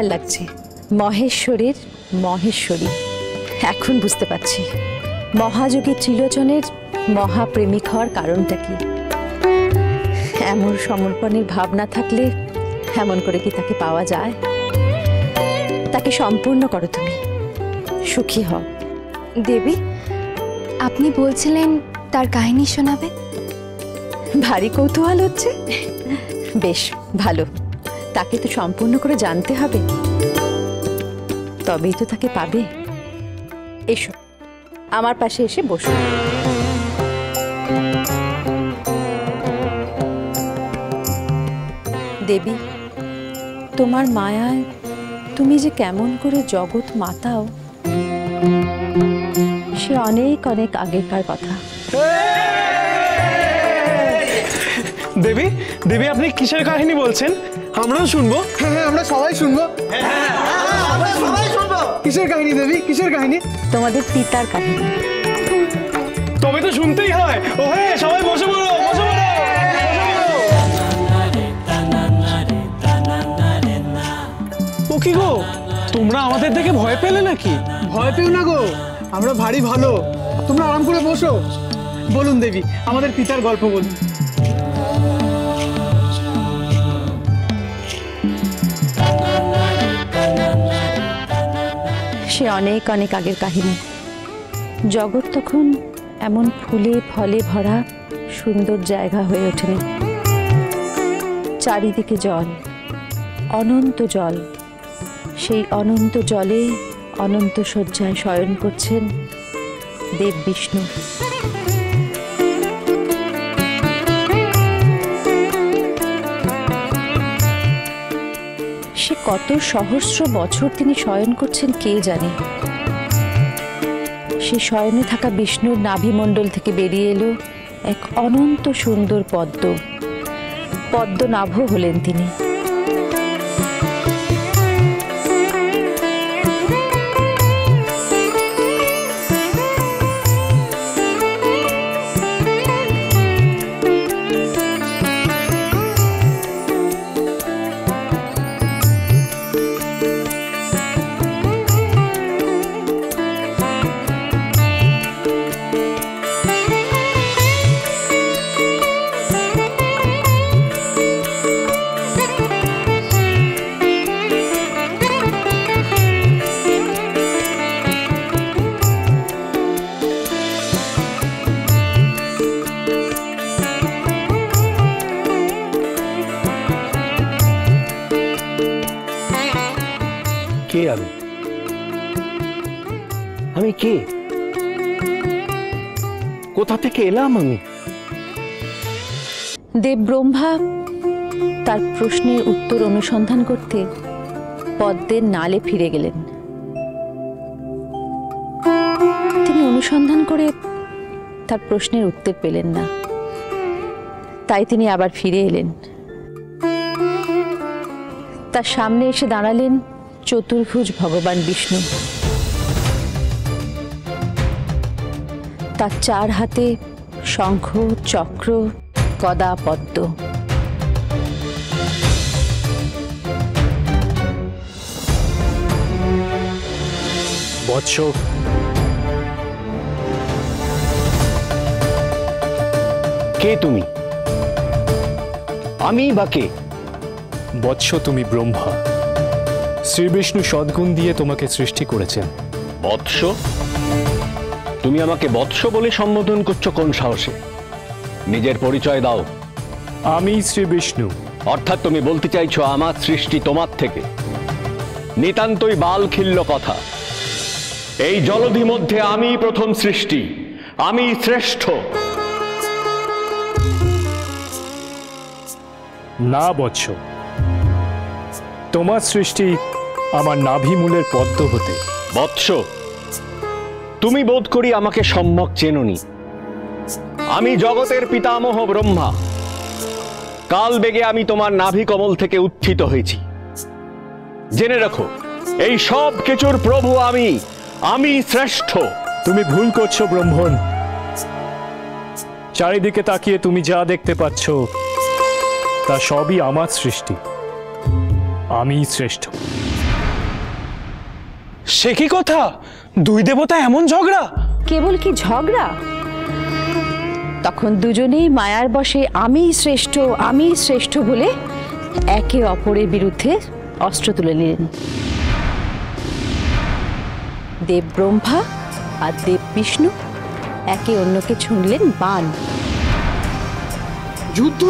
চমৎকার লাগছে। মহেশ্বরের মহেশ্বরী। এখন বুঝতে পারছি মহাযোগী ত্রিলোচনের মহাপ্রেমিক হওয়ার কারণটা কি। এমন সমর্পণের ভাব না থাকলে এমন করে কি তাকে পাওয়া যায়? তাকে সম্পূর্ণ করো, তুমি সুখী হও। দেবী, আপনি বলছিলেন তার কাহিনী শোনাবে? ভারী কৌতূহল হচ্ছে। বেশ ভালো, তাকে তো সম্পূর্ণ করে জানতে হবে, তবেই তো তাকে পাবে। এসো আমার পাশে এসে বসো। দেবী, তোমার মায়ায় তুমি যে কেমন করে জগৎ মাতাও সে অনেক অনেক আগেকার কথা। দেবী, দেবী আপনি কিসের কাহিনী বলছেন? আমরাও শুনবো। হ্যাঁ, আমরা সবাই শুনবো। কিসের কাহিনী দেবী, কিসের কাহিনী? তোমাদের পিতার কাহিনী। তবে তো শুনতেই হয়। ও হ্যাঁ, সবাই বসে পড়ো, বসে পড়ো। ও কি গো, তোমরা আমাদের দেখে ভয় পেলে নাকি? ভয় পেও না গো, আমরা ভারী ভালো। তোমরা আরাম করে বসো। বলুন দেবী, আমাদের পিতার গল্প বলুন। সে অনেক অনেক আগের কাহিনী। জগৎ তখন এমন ফুলে ফলে ভরা সুন্দর জায়গা হয়ে ওঠেনি। চারিদিকে জল, অনন্ত জল। সেই অনন্ত জলে অনন্ত শয্যায় শয়ন করছেন দেব বিষ্ণু। সে কত সহস্র বছর তিনি শয়ন করছেন কে জানে। সে শয়নে থাকা বিষ্ণুর নাভিমণ্ডল থেকে বেরিয়ে এলো এক অনন্ত সুন্দর পদ্ম। পদ্মনাভ হলেন তিনি। কে আমি কে? কোথা থেকে এলাম আমি? দেব ব্রহ্মা তার প্রশ্নের উত্তর অনুসন্ধান করতে পদ্মের নালে ফিরে গেলেন। তিনি অনুসন্ধান করে তার প্রশ্নের উত্তর পেলেন না, তাই তিনি আবার ফিরে এলেন। তার সামনে এসে দাঁড়ালেন চতুর্ভুজ ভগবান বিষ্ণু। তার চার হাতে শঙ্খ, চক্র, গদা, পদ্ম। বৎস, কে তুমি? আমি বা কে? বৎস, তুমি ব্রহ্মা। শ্রী বিষ্ণু সদ্গুণ দিয়ে তোমাকে সৃষ্টি করেছেন। বৎস? তুমি আমাকে বৎস বলে সম্বোধন করছো কোন সাহসে? নিজের পরিচয় দাও। আমি শ্রী বিষ্ণু। অর্থাৎ তুমি বলতে চাইছো আমার সৃষ্টি তোমার থেকে? নিতান্তই বালখিল্য কথা। এই জলধি মধ্যে আমি প্রথম সৃষ্টি, আমি শ্রেষ্ঠ। না বৎস, তোমার সৃষ্টি আমার নাভিমূলের পদ্ম হতে। বৎস, তুমি বোধ করি আমাকে সম্যক চেনোনি। আমি জগতের পিতামহ ব্রহ্মা। কাল বেগে আমি তোমার নাভি কমল থেকে উত্থিত হয়েছি। জেনে রাখো, এই সব কিছুর প্রভু আমি, আমি শ্রেষ্ঠ। তুমি ভুল করছো ব্রহ্মণ। চারিদিকে তাকিয়ে তুমি যা দেখতে পাচ্ছ তা সবই আমার সৃষ্টি। আমি শ্রেষ্ঠ। সে কি কথা? দুই দেবতা এমন ঝগড়া? কেবল কি ঝগড়া, তখন দুজনেই মায়ার বশে আমিই শ্রেষ্ঠ বলে একে অপরের বিরুদ্ধে অস্ত্র তুলে নিলেন। দেব ব্রহ্মা আর দেব বিষ্ণু একে অন্যকে ছুঁড়লেন বাণ। যুদ্ধ?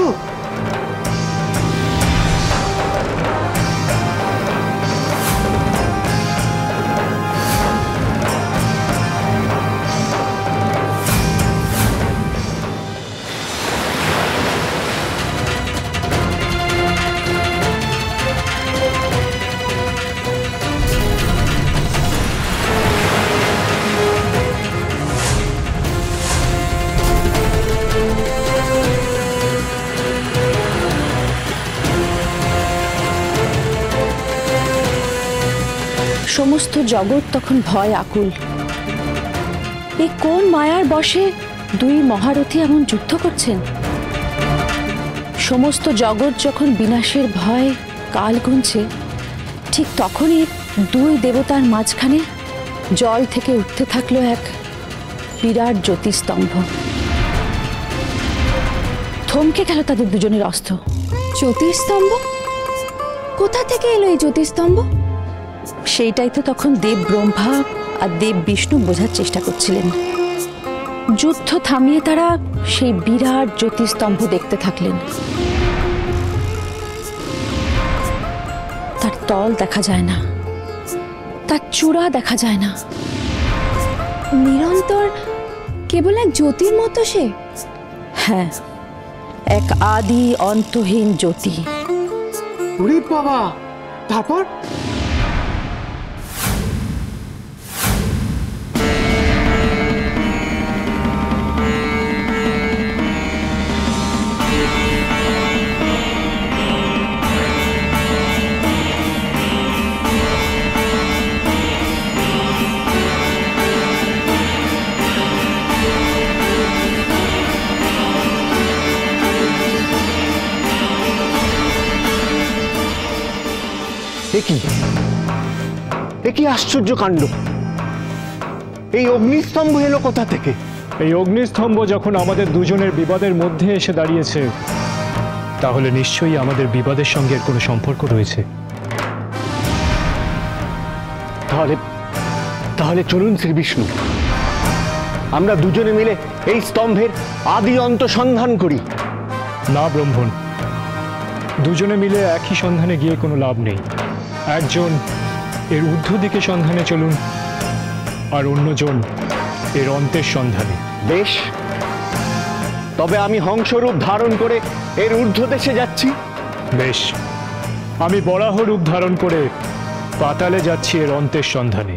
সমস্ত জগৎ তখন ভয় আকুল। এই কোন মায়ার বশে দুই মহারথী এমন যুদ্ধ করছেন? সমস্ত জগৎ যখন বিনাশের ভয় কাল গুনছে, ঠিক তখনই দুই দেবতার মাঝখানে জল থেকে উঠতে থাকলো এক বিরাট জ্যোতিস্তম্ভ। থমকে গেল তাদের দুজনের অস্ত্র। জ্যোতিস্তম্ভ? কোথা থেকে এলো এই জ্যোতিস্তম্ভ? সেইটাই তো তখন দেব ব্রহ্মা আর দেব বিষ্ণু বোঝার চেষ্টা করছিলেন। যুদ্ধ থামিয়ে তারা সেই বিরাট জ্যোতিস্তম্ভ দেখতে থাকলেন। তার তল দেখা যায় না, তার চূড়া দেখা যায় না। নিরন্তর কেবল এক জ্যোতির মতো সে? হ্যাঁ, এক আদি অন্তহীন জ্যোতি। ওরে বাবা! তারপর? এ কি আশ্চর্য কাণ্ড! এই অগ্নিস্তম্ভ এলো কোথা থেকে? এই অগ্নিস্তম্ভ যখন আমাদের দুজনের বিবাদের মধ্যে এসে দাঁড়িয়েছে, তাহলে নিশ্চয়ই আমাদের বিবাদের সঙ্গে এর কোনো সম্পর্ক রয়েছে। তাহলে চলুন শ্রী বিষ্ণু, আমরা দুজনে মিলে এই স্তম্ভের আদি অন্ত সন্ধান করি। না ব্রহ্মণ, দুজনে মিলে একই সন্ধানে গিয়ে কোনো লাভ নেই। একজন এর ঊর্ধ্ব দিকে সন্ধানে চলুন, আর অন্যজন এর অন্তের সন্ধানে। বেশ, তবে আমি হংসরূপ ধারণ করে এর ঊর্ধ্ব দেশে যাচ্ছি। বেশ, আমি বরাহ রূপ ধারণ করে পাতালে যাচ্ছি এর অন্তের সন্ধানে।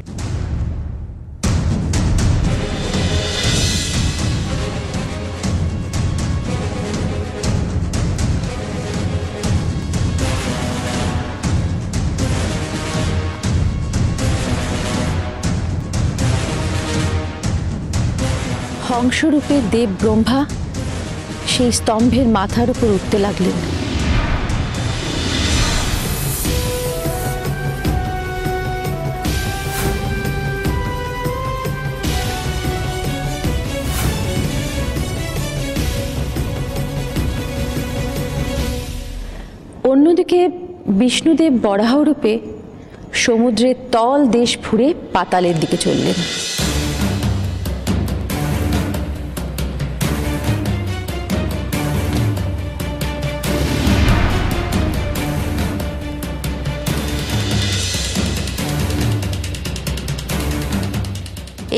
হংসরূপে দেব ব্রহ্মা সেই স্তম্ভের মাথার উপর উঠতে লাগলেন। অন্যদিকে বিষ্ণুদেব বরাহ রূপে সমুদ্রের তল দেশ ফুঁড়ে পাতালের দিকে চললেন।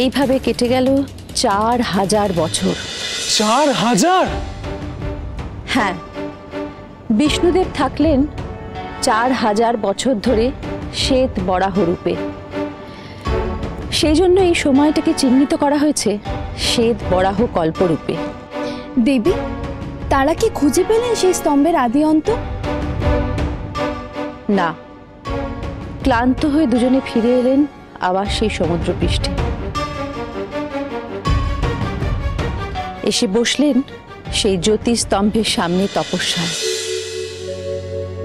এইভাবে কেটে গেল 4000 বছর। 4000? হ্যাঁ, বিষ্ণুদেব থাকলেন 4000 বছর ধরে শ্বেত বরাহ রূপে। সেই জন্য এই সময়টাকে চিহ্নিত করা হয়েছে শ্বেত বরাহ কল্পরূপে। দেবী, তারা কি খুঁজে পেলেন সেই স্তম্ভের আদি অন্ত? না, ক্লান্ত হয়ে দুজনে ফিরে এলেন আবার সেই সমুদ্র পৃষ্ঠে। এসে বসলেন সেই জ্যোতিস্তম্ভের সামনে তপস্যায়।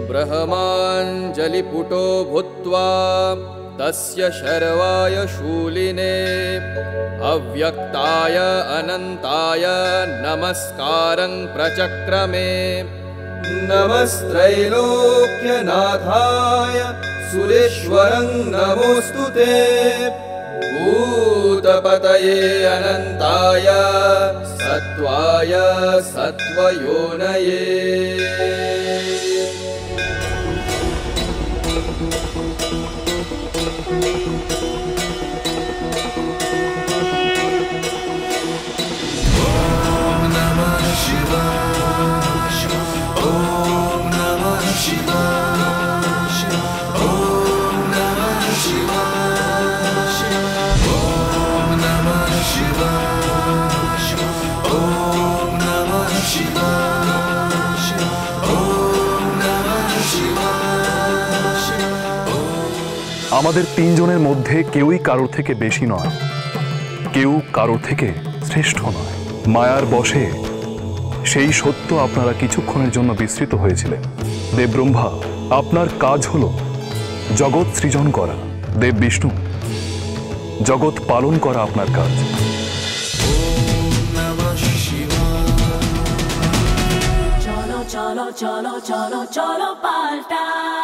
ব্রহ্মাঞ্জলিপুটো ভূত্বা तस्य शर्वाय शूलिने अव्यक्ताय अनन्ताय नमस्कारं प्रचक्रमे नमस्त्रैलोक्यनाथाय सुरेश्वरं नमोऽस्तु ते भूतपतये अनन्ताय सत्त्वाय सत्त्वयोनये। আমাদের তিনজনের মধ্যে কেউই কারোর থেকে বেশি নয়, কেউ কারোর থেকে শ্রেষ্ঠ নয়। মায়ার বশে সেই সত্য আপনারা কিছুক্ষণের জন্য বিস্মৃত হয়েছিলেন। দেব ব্রহ্মা, আপনার কাজ হলো জগৎ সৃজন করা। দেব বিষ্ণু, জগৎ পালন করা আপনার কাজ। চলো চলো চলো চলো চলো পাল্টাই।